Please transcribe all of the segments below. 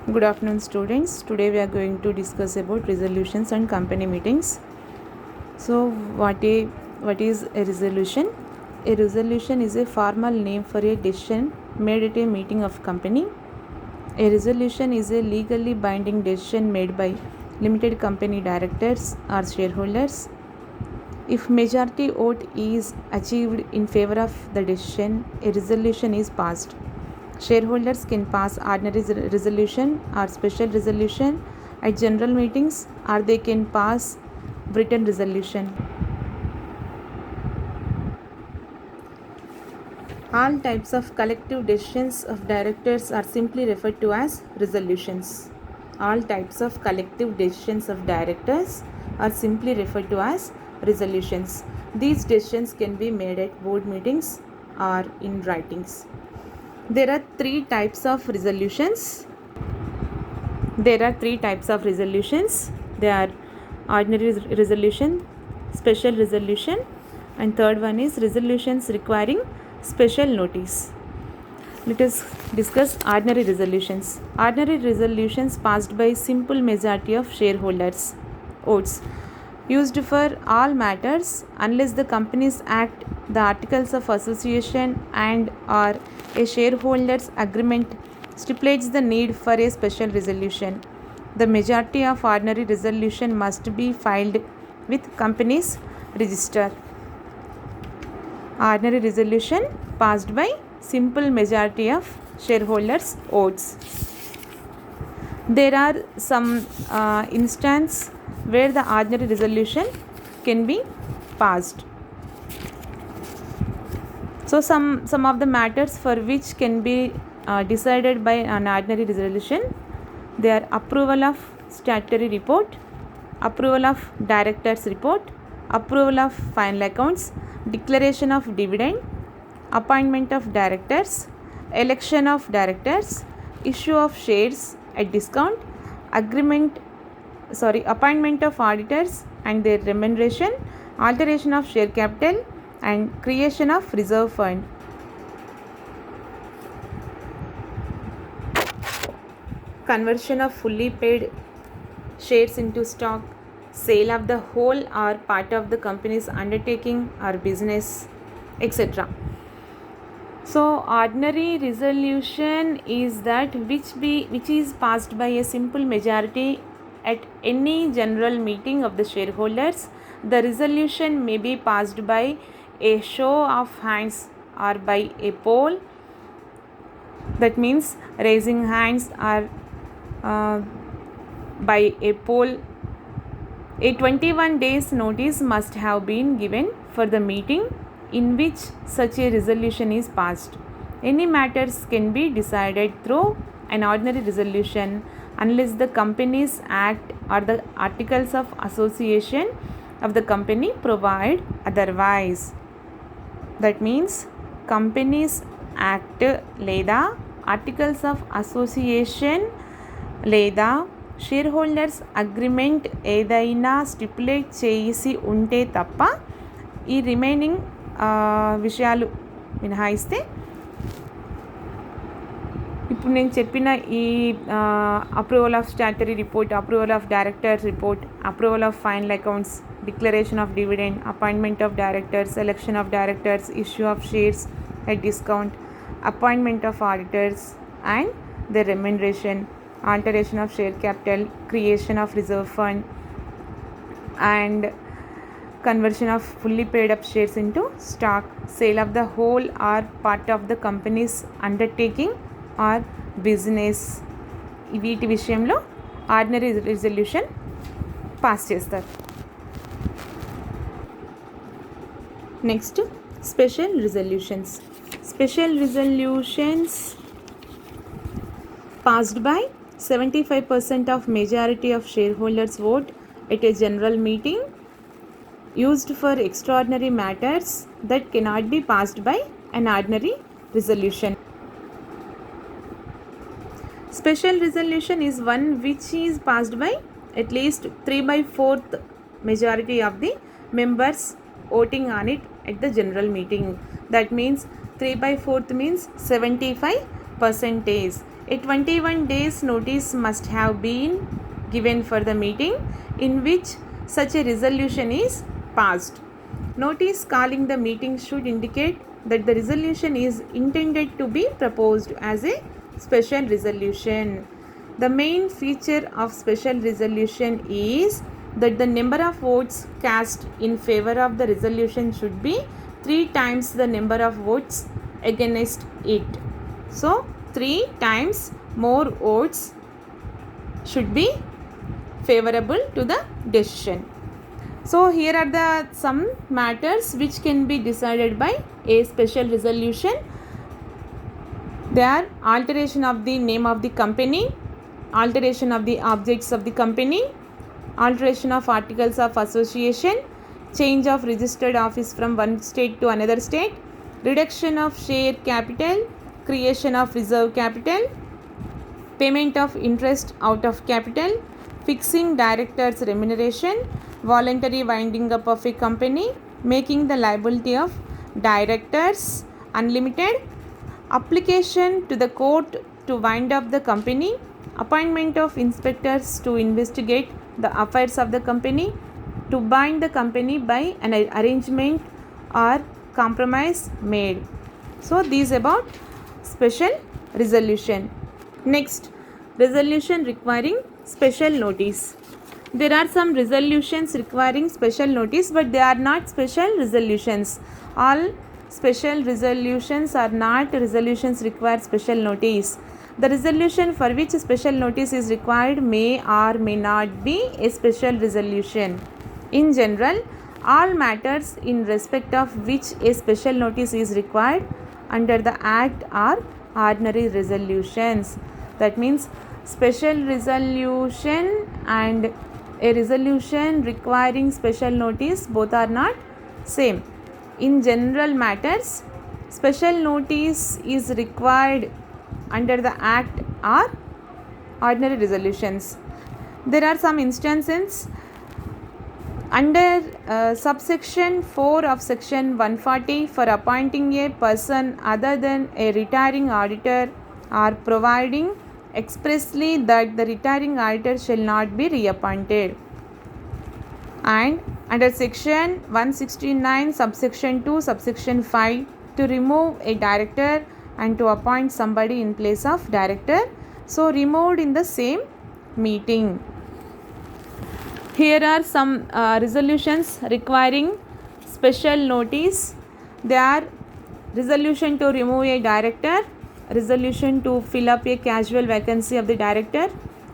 Good afternoon, students. Today we are going to discuss about resolutions and company meetings. So, what is a resolution? A resolution is a formal name for a decision made at a meeting of company. A resolution is a legally binding decision made by limited company directors or shareholders. If majority vote is achieved in favor of the decision, a resolution is passed. Shareholders can pass ordinary resolution or special resolution at general meetings, or they can pass written resolution. All types of collective decisions of directors are simply referred to as resolutions. All types of collective decisions of directors are simply referred to as resolutions. These decisions can be made at board meetings or in writings. There are three types of resolutions. They are ordinary resolution, special resolution, and third one is resolutions requiring special notice. Let us discuss ordinary resolutions. Ordinary resolutions passed by simple majority of shareholders votes, used for all matters unless the Companies Act, the Articles of Association, and or a shareholders agreement stipulates the need for a special resolution. The majority of ordinary resolution must be filed with Companies Register. Ordinary resolution passed by simple majority of shareholders votes. There are some instances where the ordinary resolution can be passed. So some of the matters for which can be decided by an ordinary resolution, they are approval of statutory report, approval of directors report, approval of final accounts, declaration of dividend, appointment of directors, election of directors, issue of shares at discount, appointment of auditors and their remuneration, alteration of share capital, and creation of reserve fund. Conversion of fully paid shares into stock, sale of the whole or part of the company's undertaking or business, etc. So ordinary resolution is that which is passed by a simple majority at any general meeting of the shareholders. The resolution may be passed by a show of hands or by a poll. That means raising hands or by a poll. A 21 days notice must have been given for the meeting in which such a resolution is passed. Any matters can be decided through an ordinary resolution unless the Companies Act or the Articles of Association of the company provide otherwise. That means Companies Act లేదా Articles of Association లేదా షేర్హోల్డర్స్ agreement ఏదైనా stipulate చేసి ఉంటే తప్ప ఈ remaining విషయాలు మినహాయిస్తే, ఇప్పుడు నేను చెప్పిన ఈ approval of statutory report, approval of directors report, approval of final accounts, declaration of dividend, appointment of directors, election of directors, issue of shares at discount, appointment of auditors and their remuneration, alteration of share capital, creation of reserve fund, and conversion of fully paid up shares into stock, sale of the whole or part of the company's undertaking or business. వీటి విషయంలో ordinary resolution pass చేస్తారు. Next special resolutions. Special resolutions passed by 75% of majority of shareholders vote at a general meeting, used for extraordinary matters that cannot be passed by an ordinary resolution. Special resolution is one which is passed by at least 3/4 majority of the members voting on it at the general meeting. That means 3/4 means 75%. A 21 days notice must have been given for the meeting in which such a resolution is passed. Notice calling the meeting should indicate that the resolution is intended to be proposed as a special resolution. The main feature of special resolution is that the number of votes cast in favor of the resolution should be 3 times the number of votes against it. So 3 times more votes should be favorable to the decision. So here are the some matters which can be decided by a special resolution. They are alteration of the name of the company, alteration of the objects of the company, alteration of articles of association, change of registered office from one state to another state, reduction of share capital, creation of reserve capital, payment of interest out of capital, fixing directors' remuneration, voluntary winding up of a company, making the liability of directors unlimited, application to the court to wind up the company, appointment of inspectors to investigate the affairs of the company, to bind the company by an arrangement or compromise made. So these about special resolution. Next, resolution requiring special notice. There are some resolutions requiring special notice, but they are not special resolutions. All special resolutions are not resolutions require special notice. The resolution for which special notice is required may or may not be a special resolution. In general, all matters in respect of which a special notice is required under the Act are ordinary resolutions. That means special resolution and a resolution requiring special notice both are not same. In general matters, special notice is required under the Act or ordinary resolutions. There are some instances under subsection 4 of section 140 for appointing a person other than a retiring auditor or providing expressly that the retiring auditor shall not be reappointed. And under section 169 subsection 2 subsection 5 to remove a director and to appoint somebody in place of director, so removed in the same meeting. Here are some resolutions requiring special notice. They are resolution to remove a director, resolution to fill up a casual vacancy of the director,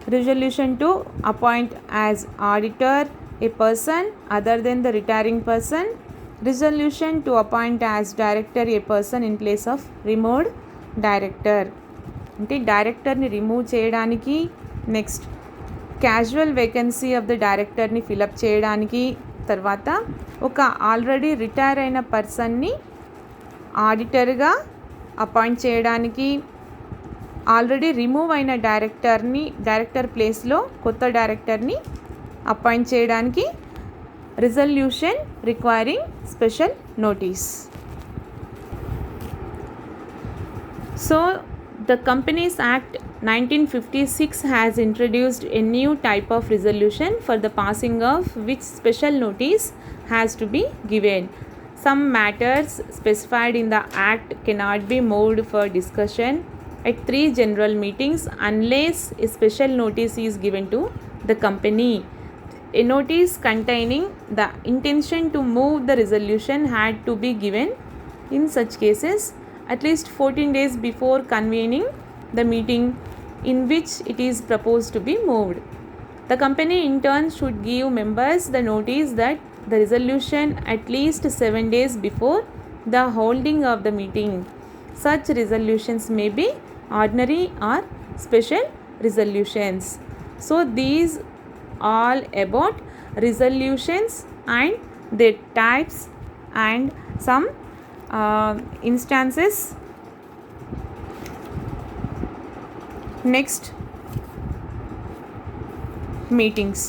resolution to appoint as auditor a person other than the retiring person, resolution to appoint as director a person in place of removed director. అంటే డైరెక్టర్ని remove చేయడానికి, next casual vacancy of the డైరెక్టర్ని fill up చేయడానికి, తర్వాత ఒక already retire అయిన పర్సన్ని ఆడిటర్గా appoint చేయడానికి, ఆల్రెడీ రిమూవ్ అయిన డైరెక్టర్ ప్లేస్లో కొత్త డైరెక్టర్ని అపాయింట్ చేయడానికి resolution requiring special notice. So the Companies Act 1956 has introduced a new type of resolution for the passing of which special notice has to be given. Some matters specified in the Act cannot be moved for discussion at 3 general meetings unless a special notice is given to the company. A notice containing the intention to move the resolution had to be given in such cases at least 14 days before convening the meeting in which it is proposed to be moved. The company in turn should give members the notice that the resolution at least 7 days before the holding of the meeting. Such resolutions may be ordinary or special resolutions. So these all about resolutions and their types and some instances. Next, meetings.